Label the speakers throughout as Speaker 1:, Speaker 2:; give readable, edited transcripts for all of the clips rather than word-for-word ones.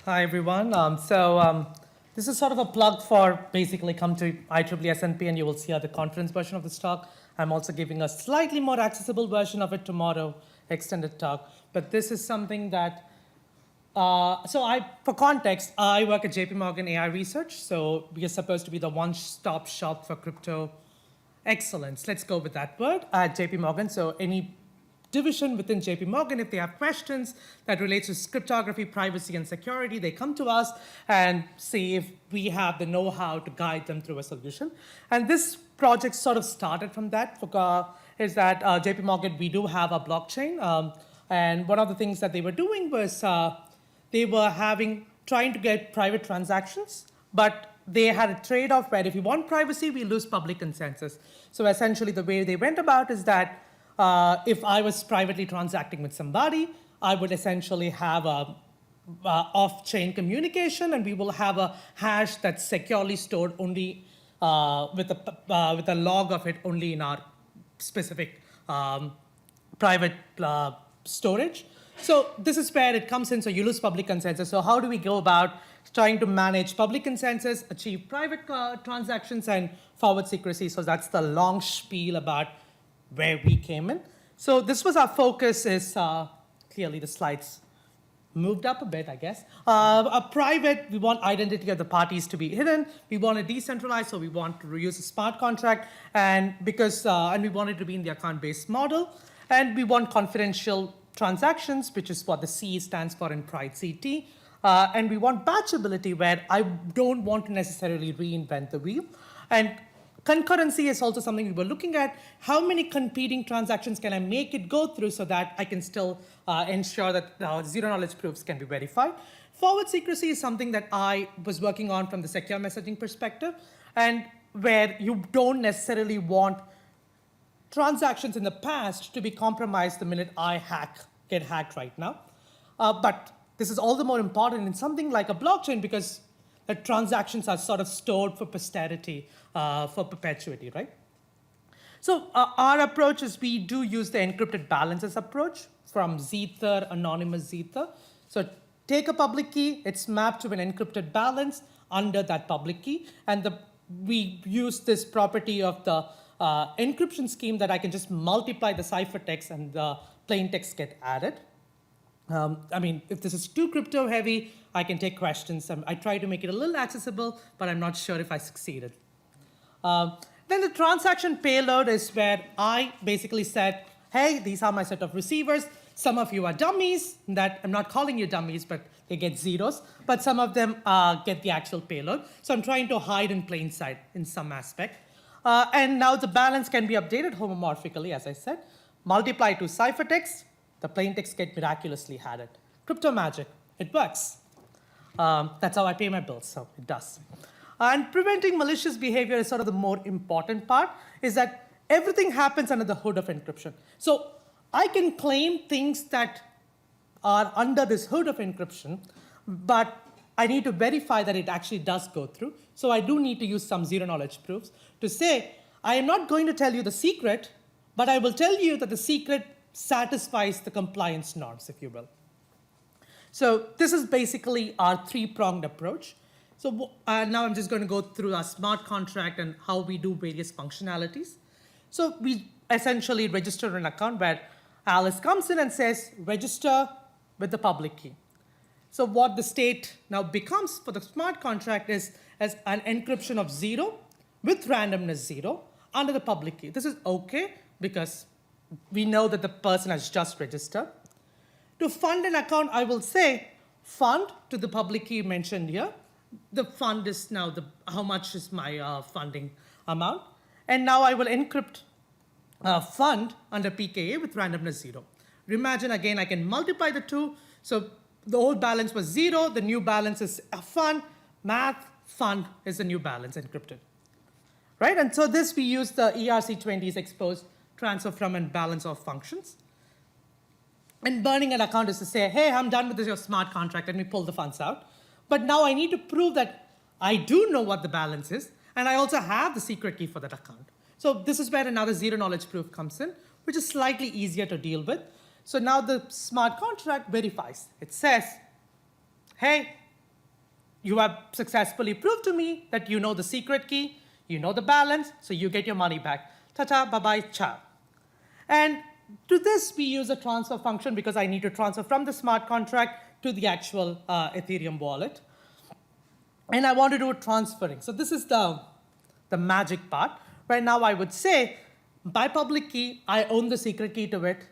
Speaker 1: Hi, everyone. This is sort of a plug for basically come to IEEE SNP and you will see the conference version of this talk. I'm also giving a slightly more accessible version of it tomorrow, extended talk. But this is something that, for context, I work at JPMorgan AI Research. So we are supposed to be the one-stop shop for crypto excellence. Let's go with that word at JPMorgan. So any division within JPMorgan, if they have questions that relates to cryptography, privacy, and security, they come to us and see if we have the know-how to guide them through a solution. And this project sort of started from that. Is that JPMorgan, we do have a blockchain. And one of the things that they were doing was they were trying to get private transactions, but they had a trade-off where if you want privacy, we lose public consensus. So essentially the way they went about is that if I was privately transacting with somebody, I would essentially have a off-chain communication, and we will have a hash that's securely stored only with a log of it only in our specific private storage. So this is where it comes in. So you lose public consensus. So how do we go about trying to manage public consensus, achieve private transactions, and forward secrecy? So that's the long spiel about where we came in. So this was our focus. Is clearly the slides moved up a bit, I guess. A private, we want identity of the parties to be hidden. We want it decentralized, so we want to use a smart contract, and we want it to be in the account-based model, and we want confidential transactions, which is what the C stands for in PriDe. And we want batchability, where I don't want to necessarily reinvent the wheel. And concurrency is also something we were looking at. How many competing transactions can I make it go through so that I can still ensure that zero-knowledge proofs can be verified? Forward secrecy is something that I was working on from the secure messaging perspective, and where you don't necessarily want transactions in the past to be compromised the minute I get hacked right now. But this is all the more important in something like a blockchain, because the transactions are sort of stored for posterity, for perpetuity, right? So our approach is we do use the encrypted balances approach from Zether, anonymous Zether. So take a public key, it's mapped to an encrypted balance under that public key, and we use this property of the encryption scheme that I can just multiply the ciphertext and the plain text get added. If this is too crypto heavy, I can take questions. I try to make it a little accessible, but I'm not sure if I succeeded. Then the transaction payload is where I basically said, hey, these are my set of receivers. Some of you are dummies. That I'm not calling you dummies, but they get zeros. But some of them get the actual payload. So I'm trying to hide in plain sight in some aspect. And now the balance can be updated homomorphically, as I said. Multiply to ciphertext. The plain text get miraculously added. Crypto magic, it works. That's how I pay my bills, so it does. And preventing malicious behavior is sort of the more important part, is that everything happens under the hood of encryption. So I can claim things that are under this hood of encryption, but I need to verify that it actually does go through. So I do need to use some zero-knowledge proofs to say, I am not going to tell you the secret, but I will tell you that the secret satisfies the compliance norms, if you will. So this is basically our three-pronged approach. So now I'm just going to go through our smart contract and how we do various functionalities. So we essentially register an account where Alice comes in and says, register with the public key. So what the state now becomes for the smart contract is as an encryption of 0 with randomness 0 under the public key. This is OK because we know that the person has just registered. To fund an account, I will say fund to the public key mentioned here. The fund is now how much is my funding amount. And now I will encrypt fund under PKA with randomness 0. Imagine again, I can multiply the two. So the old balance was 0. The new balance is a fund. Math fund is the new balance encrypted. Right? And so this we use the ERC20's exposed transfer from and balance of functions. And burning an account is to say, hey, I'm done with your smart contract. Let me pull the funds out. But now I need to prove that I do know what the balance is, and I also have the secret key for that account. So this is where another zero-knowledge proof comes in, which is slightly easier to deal with. So now the smart contract verifies. It says, hey, you have successfully proved to me that you know the secret key, you know the balance, so you get your money back. Ta-ta, bye-bye, ciao. And to this, we use a transfer function because I need to transfer from the smart contract to the actual Ethereum wallet. And I want to do transferring. So this is the magic part, where now I would say, by public key, I own the secret key to it.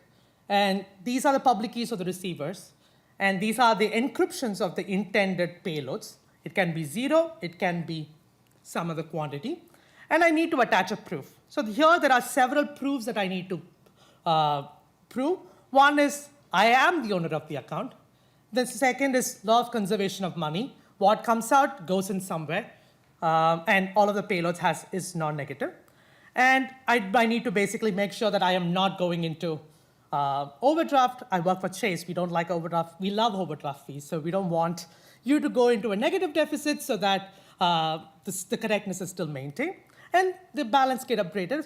Speaker 1: And these are the public keys of the receivers. And these are the encryptions of the intended payloads. It can be 0, it can be some other quantity. And I need to attach a proof. So here there are several proofs that I need to prove. One is I am the owner of the account. The second is law of conservation of money. What comes out goes in somewhere. And all of the payloads is non-negative. And I need to basically make sure that I am not going into overdraft. I work for Chase. We don't like overdraft. We love overdraft fees. So we don't want you to go into a negative deficit so that the correctness is still maintained. And the balance get upgraded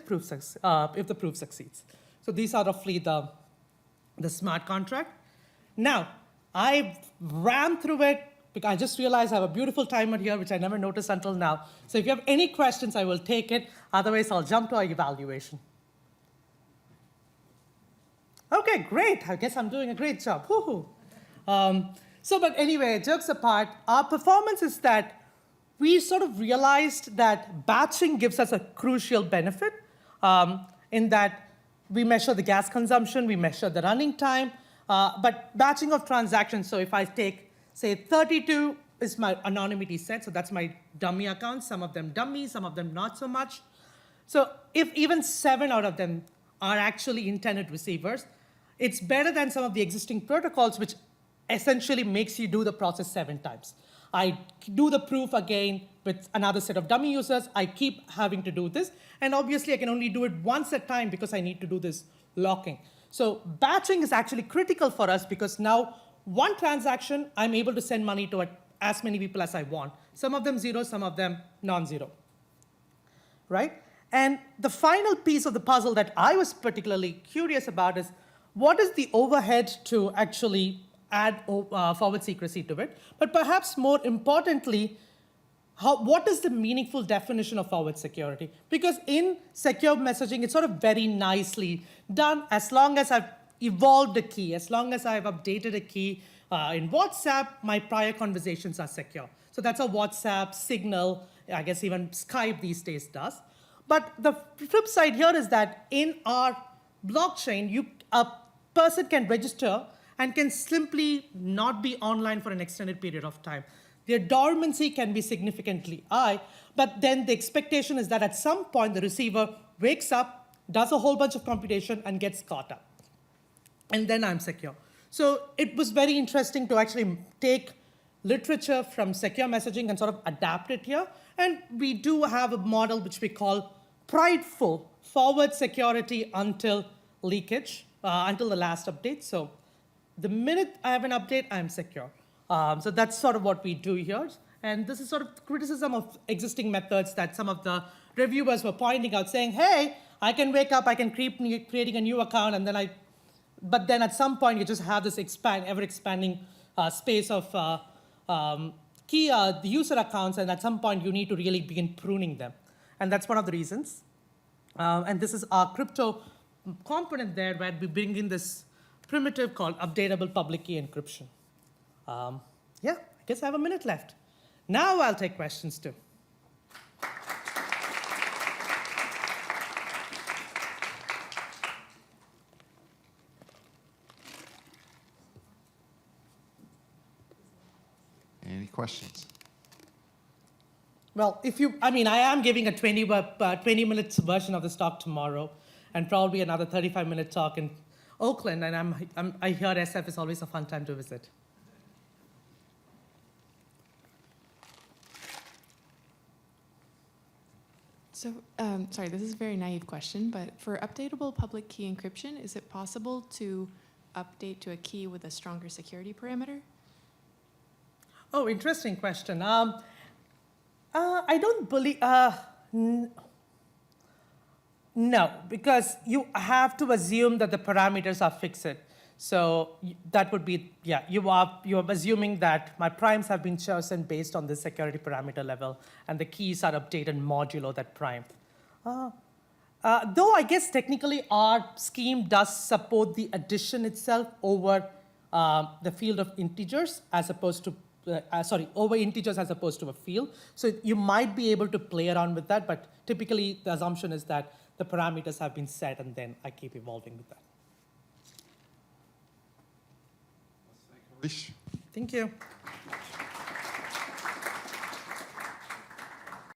Speaker 1: if the proof succeeds. So these are roughly the smart contract. Now, I ran through it because I just realized I have a beautiful timer here, which I never noticed until now. So if you have any questions, I will take it. Otherwise, I'll jump to our evaluation. OK, great. I guess I'm doing a great job. But anyway, jokes apart, our performance is that we sort of realized that batching gives us a crucial benefit in that we measure the gas consumption, we measure the running time, but batching of transactions, so if I take, say, 32 is my anonymity set, so that's my dummy account, some of them dummy, some of them not so much. So if even 7 out of them are actually intended receivers, it's better than some of the existing protocols, which essentially makes you do the process 7 times. I do the proof again with another set of dummy users. I keep having to do this. And obviously, I can only do it once at a time because I need to do this locking. So batching is actually critical for us because now one transaction, I'm able to send money to as many people as I want. Some of them 0, some of them non-zero, right? And the final piece of the puzzle that I was particularly curious about is what is the overhead to actually add forward secrecy to it, but perhaps more importantly, what is the meaningful definition of forward security? Because in secure messaging, it's sort of very nicely done as long as I've evolved a key, as long as I've updated a key. In WhatsApp, my prior conversations are secure. So that's how WhatsApp, Signal, I guess even Skype these days does. But the flip side here is that in our blockchain, a person can register and can simply not be online for an extended period of time. Their dormancy can be significantly high, but then the expectation is that at some point the receiver wakes up, does a whole bunch of computation, and gets caught up. And then I'm secure. So it was very interesting to actually take literature from secure messaging and sort of adapt it here. And we do have a model which we call PriDe, forward security until leakage, until the last update. So the minute I have an update, I'm secure. So that's sort of what we do here. And this is sort of criticism of existing methods that some of the reviewers were pointing out, saying, hey, I can wake up, I can keep creating a new account, and then but then at some point you just have this ever-expanding space of the user accounts, and at some point you need to really begin pruning them. And that's one of the reasons. And this is our crypto component there, where we bring in this primitive called updatable public key encryption. Yeah, I guess I have a minute left. Now I'll take questions too.
Speaker 2: Any questions?
Speaker 1: Well, I am giving a 20 minutes version of this talk tomorrow, and probably another 35-minute talk in Oakland, and I hear SF is always a fun time to visit.
Speaker 3: So, sorry, this is a very naive question, but for updatable public key encryption, is it possible to update to a key with a stronger security parameter?
Speaker 1: Oh, interesting question. I don't believe, no, because you have to assume that the parameters are fixed. So that would be, yeah, you are assuming that my primes have been chosen based on this security parameter level, and the keys are updated modulo that prime. Though I guess technically our scheme does support the addition itself over the field of integers as opposed to, over integers as opposed to a field. So you might be able to play around with that, but typically the assumption is that the parameters have been set and then I keep evolving with that.
Speaker 2: Harish.
Speaker 1: Thank you.